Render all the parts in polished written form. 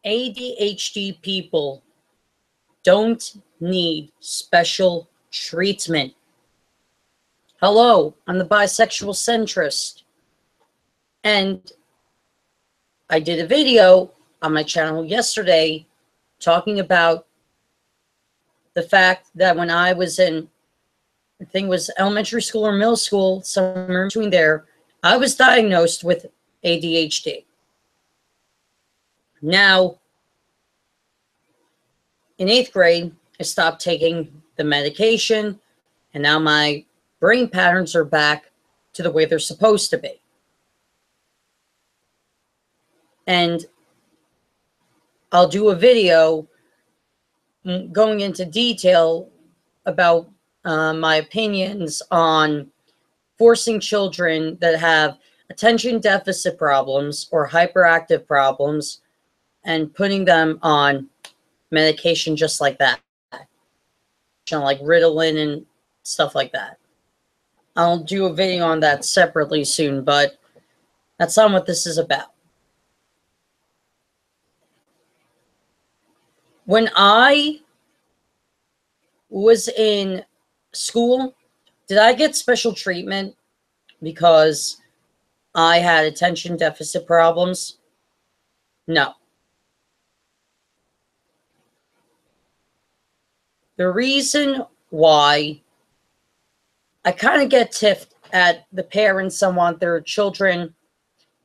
ADHD people don't need special treatment. Hello, I'm the bisexual centrist, and I did a video on my channel yesterday talking about the fact that when I was in, I think it was elementary school or middle school, somewhere between there, I was diagnosed with ADHD. Now, in 8th grade, I stopped taking the medication, and now my brain patterns are back to the way they're supposed to be. And I'll do a video going into detail about my opinions on forcing children that have attention deficit problems or hyperactive problems and putting them on medication just like that, like Ritalin and stuff like that. I'll do a video on that separately soon, but that's not what this is about. When I was in school, did I get special treatment because I had attention deficit problems? No. The reason why I kind of get tiffed at the parents that want their children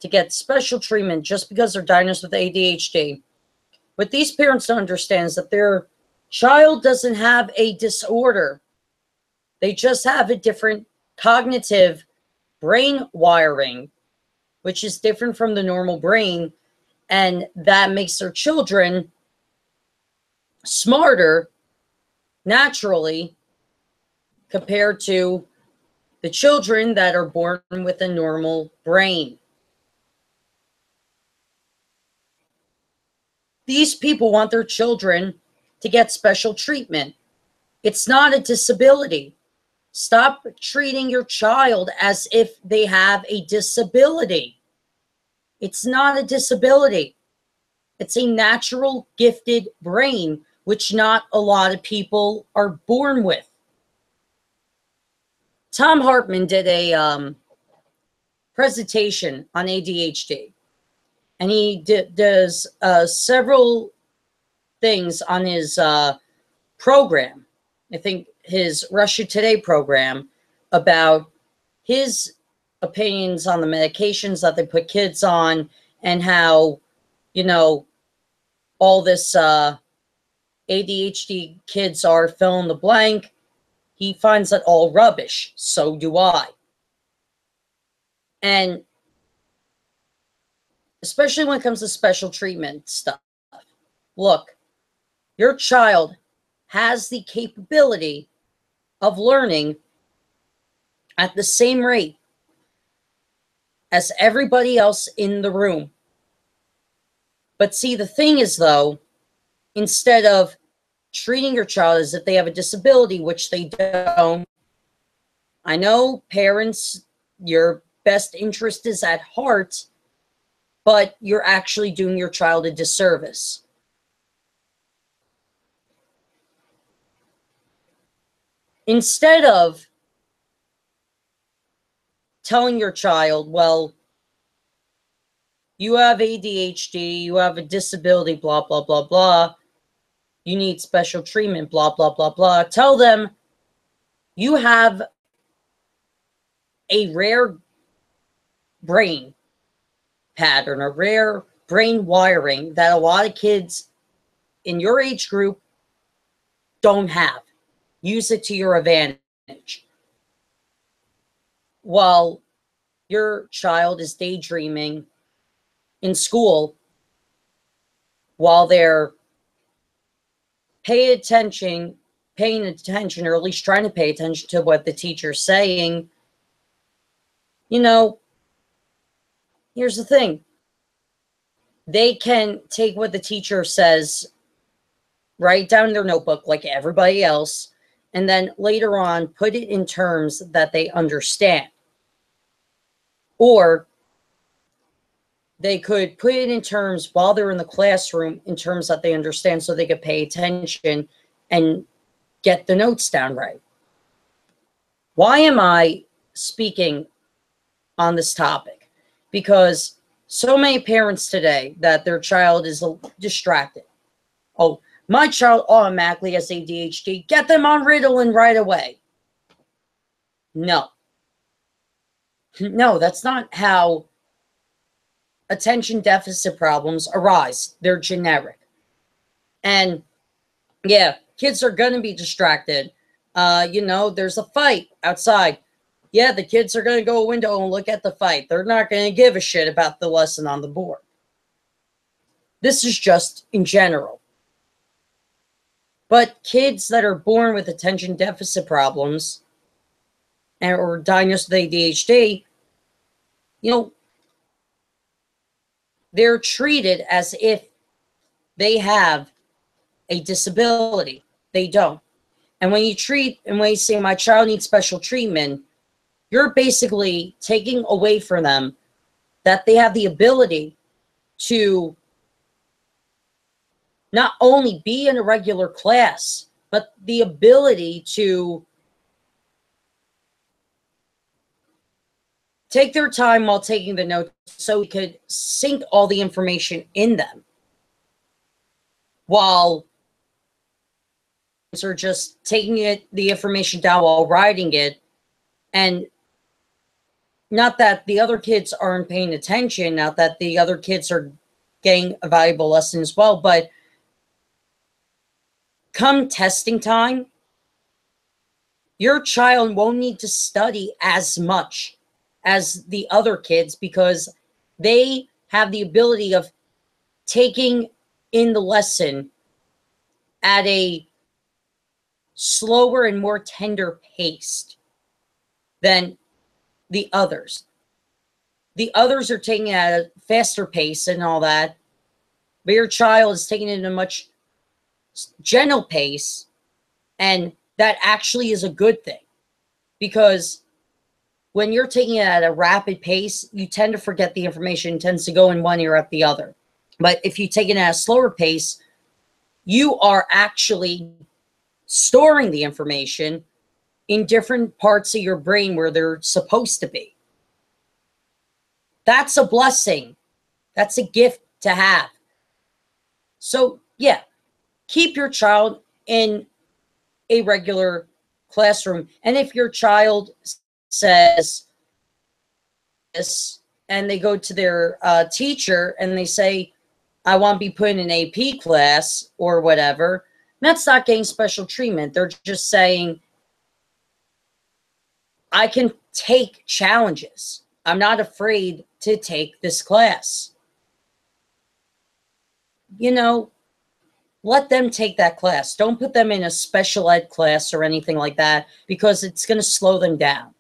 to get special treatment just because they're diagnosed with ADHD. What these parents don't understand is that their child doesn't have a disorder. They just have a different cognitive brain wiring, which is different from the normal brain, and that makes their children smarter naturally compared to the children that are born with a normal brain. These people want their children to get special treatment. It's not a disability. Stop treating your child as if they have a disability. It's not a disability. It's a natural gifted brain, which not a lot of people are born with. Tom Hartman did a presentation on ADHD, and he does several things on his program. I think his Russia Today program, about his opinions on the medications that they put kids on and how, you know, all this ADHD kids are fill in the blank. He finds that all rubbish. So do I. And especially when it comes to special treatment stuff. Look, your child has the capability of learning at the same rate as everybody else in the room. But see, the thing is, though, instead of treating your child as if they have a disability, which they don't, I know parents, your best interest is at heart, but you're actually doing your child a disservice. Instead of telling your child, well, you have ADHD, you have a disability, blah, blah, blah, blah, you need special treatment, blah, blah, blah, blah. Tell them you have a rare brain pattern, a rare brain wiring that a lot of kids in your age group don't have. Use it to your advantage. While your child is daydreaming in school, while they're paying attention, or at least trying to pay attention to what the teacher's saying, you know, here's the thing. They can take what the teacher says, write down in their notebook like everybody else, and then later on put it in terms that they understand. Or they could put it in terms while they're in the classroom, in terms that they understand, so they could pay attention and get the notes down right. Why am I speaking on this topic? Because so many parents today that their child is distracted. Oh, my child automatically has ADHD. Get them on Ritalin right away. No. No, that's not how attention deficit problems arise. They're generic. And yeah, kids are going to be distracted. There's a fight outside. Yeah, the kids are going to go a window and look at the fight. They're not going to give a shit about the lesson on the board. This is just in general. But kids that are born with attention deficit problems or diagnosed with ADHD, they're treated as if they have a disability. They don't. And when you say my child needs special treatment, you're basically taking away from them that they have the ability to not only be in a regular class, but the ability to take their time while taking the notes so we could sink all the information in them, while are just taking the information down while writing it. And not that the other kids aren't paying attention, not that the other kids are getting a valuable lesson as well, but come testing time, your child won't need to study as much as the other kids because they have the ability of taking in the lesson at a slower and more tender pace than the others. The others are taking it at a faster pace and all that, but your child is taking it at a much gentle pace, and that actually is a good thing, because when you're taking it at a rapid pace, you tend to forget the information. It tends to go in one ear at the other. But if you take it at a slower pace, you are actually storing the information in different parts of your brain where they're supposed to be. That's a blessing. That's a gift to have. So yeah, keep your child in a regular classroom. And if your child says this and they go to their teacher and they say, I want to be put in an AP class or whatever, that's not getting special treatment. They're just saying, I can take challenges. I'm not afraid to take this class. Let them take that class. Don't put them in a special ed class or anything like that, because it's going to slow them down.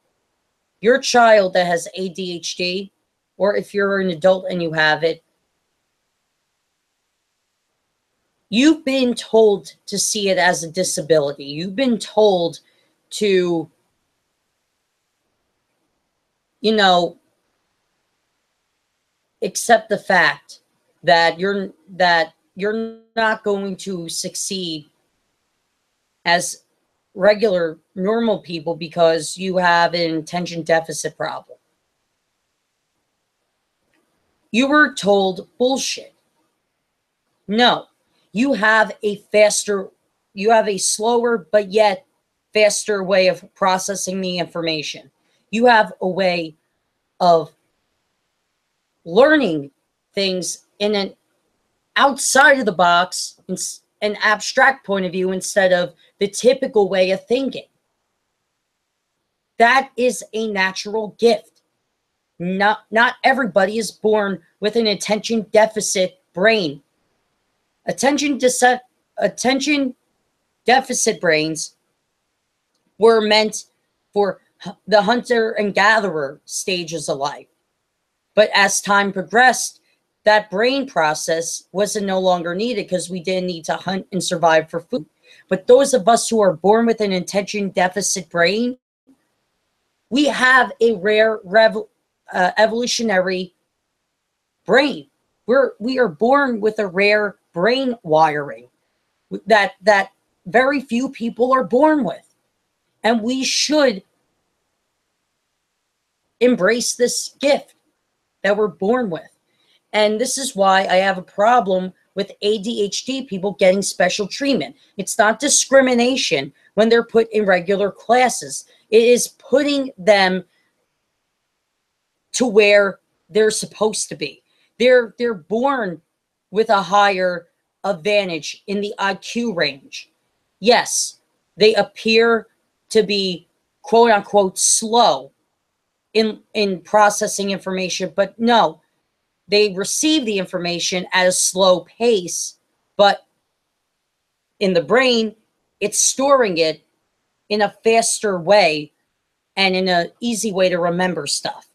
Your child that has ADHD, or if you're an adult and you have it, you've been told to see it as a disability. You've been told to, accept the fact that you're not going to succeed as regular, normal people because you have an attention deficit problem. You were told bullshit. No, you have a slower but yet faster way of processing the information. You have a way of learning things in an outside of the box, an abstract point of view, instead of the typical way of thinking. That is a natural gift. Not everybody is born with an attention deficit brain. Attention deficit brains were meant for the hunter and gatherer stages of life. But as time progressed, that brain process was no longer needed because we didn't need to hunt and survive for food. But those of us who are born with an attention deficit brain, we have a rare evolutionary brain. We are born with a rare brain wiring that very few people are born with. And we should embrace this gift that we're born with. And this is why I have a problem with ADHD people getting special treatment. It's not discrimination when they're put in regular classes. It is putting them to where they're supposed to be. They're born with a higher advantage in the IQ range. Yes, they appear to be quote unquote slow in processing information, but no, they receive the information at a slow pace, but in the brain, it's storing it in a faster way and in an easy way to remember stuff.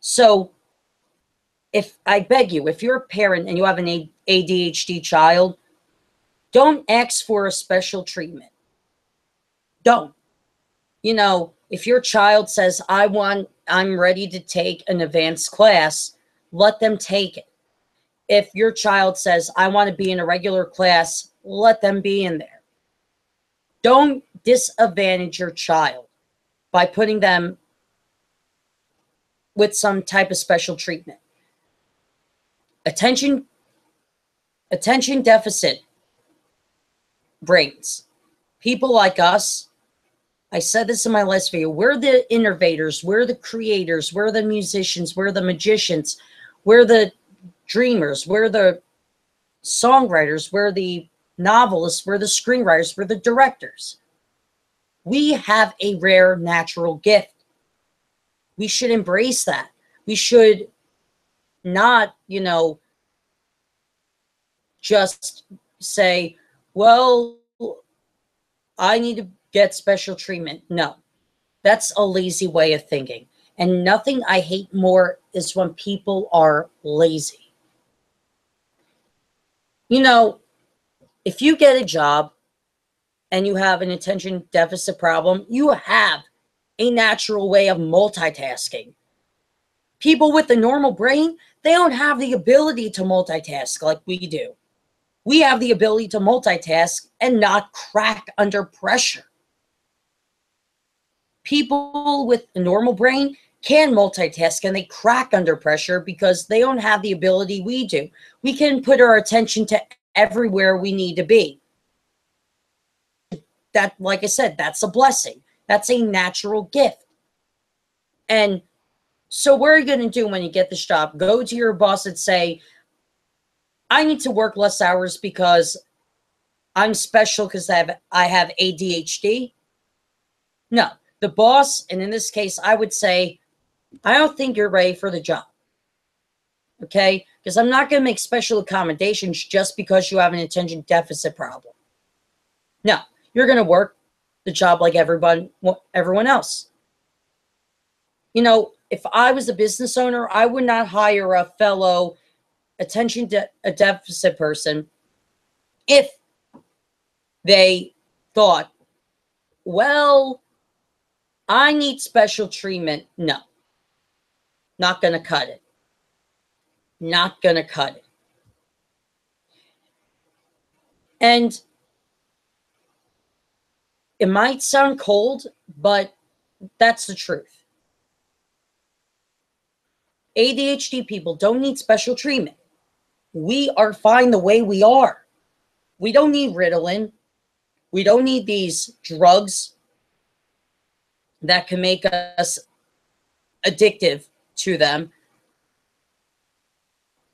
So if I beg you, if you're a parent and you have an ADHD child, don't ask for a special treatment. Don't. You know, if your child says, I'm ready to take an advanced class, let them take it. If your child says, I want to be in a regular class, let them be in there. Don't disadvantage your child by putting them with some type of special treatment. Attention deficit brains. People like us, I said this in my last video, we're the innovators, we're the creators, we're the musicians, we're the magicians, we're the dreamers, we're the songwriters, we're the novelists, we're the screenwriters, we're the directors. We have a rare natural gift. We should embrace that. We should not, just say, well, I need to get special treatment. No, that's a lazy way of thinking. And nothing I hate more is when people are lazy. If you get a job and you have an attention deficit problem, you have a natural way of multitasking. People with a normal brain, they don't have the ability to multitask like we do. We have the ability to multitask and not crack under pressure. People with a normal brain can multitask and they crack under pressure because they don't have the ability we do. We can put our attention to everywhere we need to be. That, like I said, that's a blessing. That's a natural gift. And so what are you going to do when you get this job? Go to your boss and say, I need to work less hours because I'm special because I have ADHD? No. The boss, and in this case, I would say, I don't think you're ready for the job. Okay? Because I'm not going to make special accommodations just because you have an attention deficit problem. No. You're going to work the job like everyone else. If I was a business owner, I would not hire a fellow attention deficit person if they thought, well, I need special treatment. No, not going to cut it. Not going to cut it. And it might sound cold, but that's the truth. ADHD people don't need special treatment. We are fine the way we are. We don't need Ritalin. We don't need these drugs that can make us addictive to them.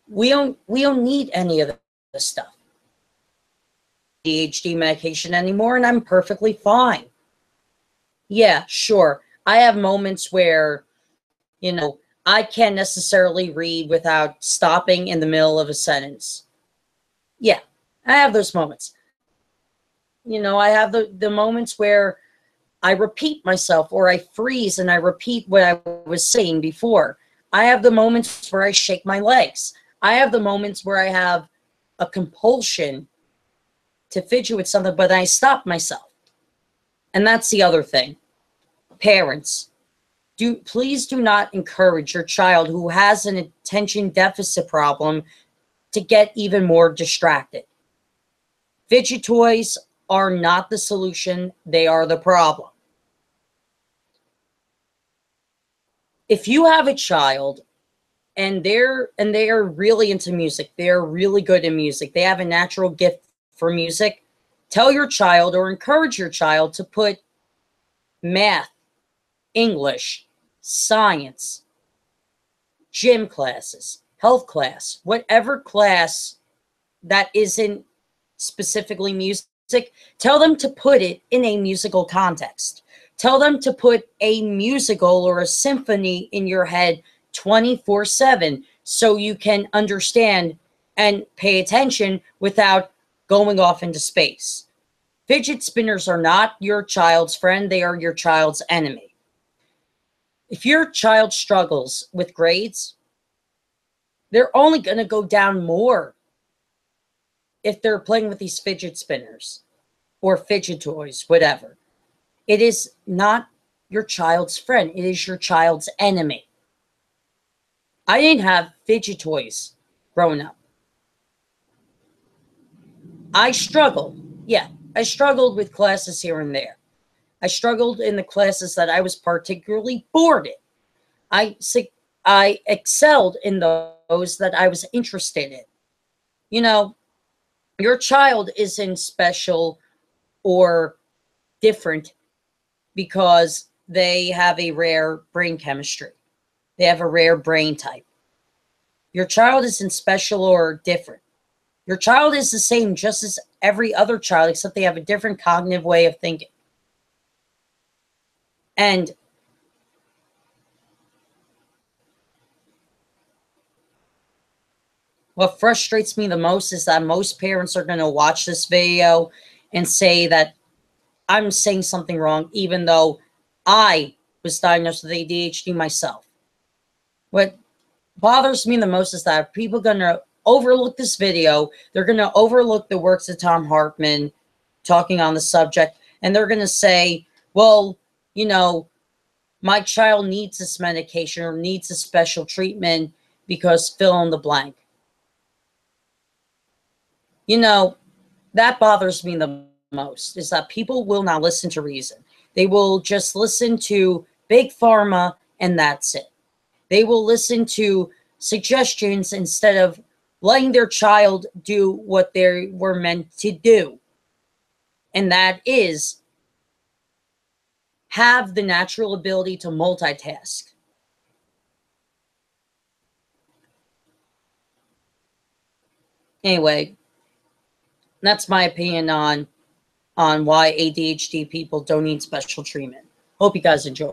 We don't need any of this stuff. ADHD medication anymore, and I'm perfectly fine. Yeah, sure. I have moments where, I can't necessarily read without stopping in the middle of a sentence. Yeah, I have those moments. I have the moments where I repeat myself or I freeze and I repeat what I was saying before. I have the moments where I shake my legs. I have the moments where I have a compulsion to fidget with something, but I stop myself. And that's the other thing. Parents, Please do not encourage your child who has an attention deficit problem to get even more distracted. Fidget toys are not the solution, they are the problem. If you have a child and they are really into music, they're really good in music, they have a natural gift for music, tell your child or encourage your child to put math, English, science, gym classes, health class, whatever class that isn't specifically music, tell them to put it in a musical context. Tell them to put a musical or a symphony in your head 24/7 so you can understand and pay attention without going off into space. Fidget spinners are not your child's friend, they are your child's enemy. If your child struggles with grades, they're only going to go down more if they're playing with these fidget spinners or fidget toys, whatever. It is not your child's friend. It is your child's enemy. I didn't have fidget toys growing up. I struggled. Yeah, I struggled with classes here and there. I struggled in the classes that I was particularly bored in. I excelled in those that I was interested in. You know, your child isn't special or different because they have a rare brain chemistry. They have a rare brain type. Your child isn't special or different. Your child is the same just as every other child, except they have a different cognitive way of thinking. And what frustrates me the most is that most parents are going to watch this video and say that I'm saying something wrong, even though I was diagnosed with ADHD myself. What bothers me the most is that people are going to overlook this video. They're going to overlook the works of Tom Hartman talking on the subject. And they're going to say, well, you know, my child needs this medication or needs a special treatment because fill in the blank. You know, that bothers me the most, is that people will not listen to reason. They will just listen to big pharma and that's it. They will listen to suggestions instead of letting their child do what they were meant to do. And that is have the natural ability to multitask. Anyway, that's my opinion on why ADHD people don't need special treatment. Hope you guys enjoy.